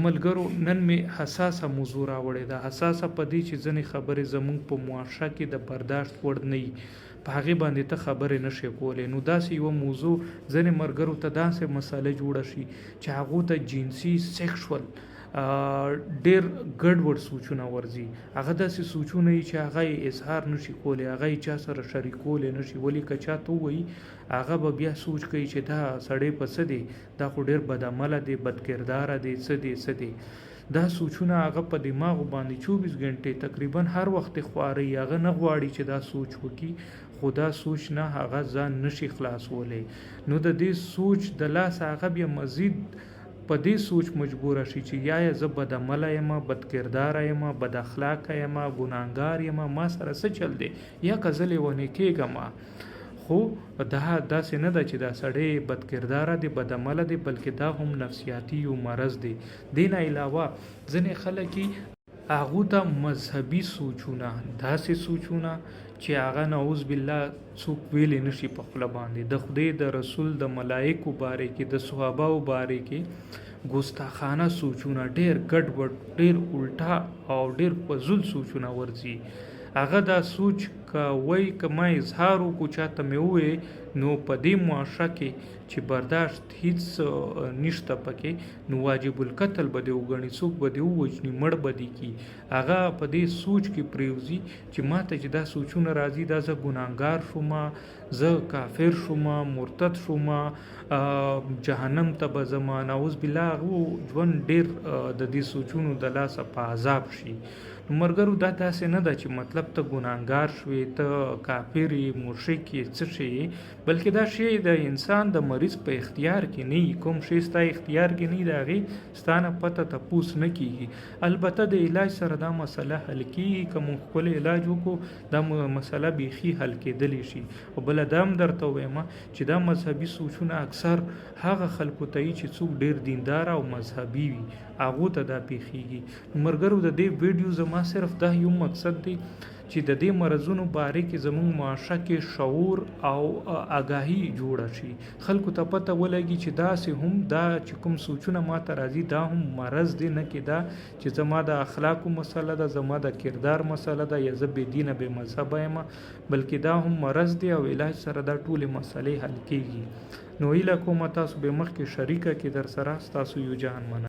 ملګرو نن می حساسه موضوع راوړې ده. حساسه په دې چې ځینې خبرې زمونږ په معاشره کې د برداشت وړ نه وي، په هغې باندې ته خبرې نشي کولی. نو داسې یوه موضوع ځینې ملګرو ته داسې مسله جوړه شي چې هغو ته جنسي سیکشول ډېر ګډوډ سوچونه ورځي. هغه داسې سوچونه وي چې هغه یې اظهار نشي کولی، هغه یې چا سره شریکولی نشي. ولې که چا ته ووایي هغه به بیا سوچ کوي چې دا سړی په څه دی، دا خو ډېر بدعمله دی، بدکرداره دی، څه دی. دا سوچونه هغه په دماغ باندې 24 غنټې تقریبا هر وخت خواري. هغه نه غواړي چې دا سوچ وکړي، خو دا سوچ نه هغه ځان نشي خلاصولی. نو د دې سوچ د لاسه هغه بیا مزید په دې سوچ مجبور شي چې یا زه بدعمله یم، بدکرداره یم، بد اخلاقه یم، ګناهګار یم، ما سره څه چل دی، یا که زه لیونی کېږم. خو داسې نه ده چې دا سړی بدکرداره دی، بدعمله دی، بلکې دا هم نفسیاتي یو مرض دی. دې نه علاوه ځینې خلک هغو ته مذهبي سوچونه، داسې سوچونه چې هغه نعوذ بالله څوک ویلی نشي په خوله باندې، د خدای د رسول د ملایکو باره کې، د صحابهو باره کې ګستاخانه سوچونه، ډېر ګډوډ، ډېر الټا او ډېر فضول سوچونه ورځي. هغه دا سوچ که وای که ما اظهار وکړو چاته مې ووایي، نو په دې معاشره کې چې برداشت هیڅ نشته پکې، نو واجب القتل به دې وګڼي، څوک به دې ووجني، مړ به دې کي. هغه په دې سوچ کې پرېوځي چې ما ته چې دا سوچونه راځي، دا زه ګناهګار شوم، زه کافر شوم، مرتد شوم، جهنم ته به ځم، نعوذ بالله. هغو ژوند ډېر د دې سوچونو د لاسه په عذاب شي. ملګرو دا داسې نه ده چې مطلب ته ګناهګار شوې، ته کافر یې، مشرک یې، څه شی یې، بلکې دا شی د انسان د مریض په اختیار کې نه وي. کوم شی ستا اختیار کې نه وي، د هغې ستا نه پته تپوس نه کېږي. البته د علاج سره دا مسله حل کېږي، که موږ خپل علاج وکړو دا مسله بیخي حل کېدلی شي. او بله دا هم درته ووایم چې دا مذهبي سوچونه اکثر هغه خلکو ته وي چې څوک ډېر دیندار او مذهبي وي، هغو ته دا پیښیږي. ملګرو د دې ویډیو زما صرف دا یو مقصد دی چې د دې مرضونو باره کې زموږ معاشره کې شعور او آګاهي جوړه شي، خلکو ته پته ولګي چې داسې هم دا چې کوم سوچونه ما ته راځي دا هم مرض دی، نه کې دا چې زما د اخلاقو مسله ده، زما د کردار مسله ده، یا زه بې دینه بې مذهبه یم، بلکې دا هم مرض دی او علاج سره دا ټولې مسلې حل کېږي. نو هیله کومه تاسو به مخکې شریکه کې در سره ستاسو یو جهان مننه.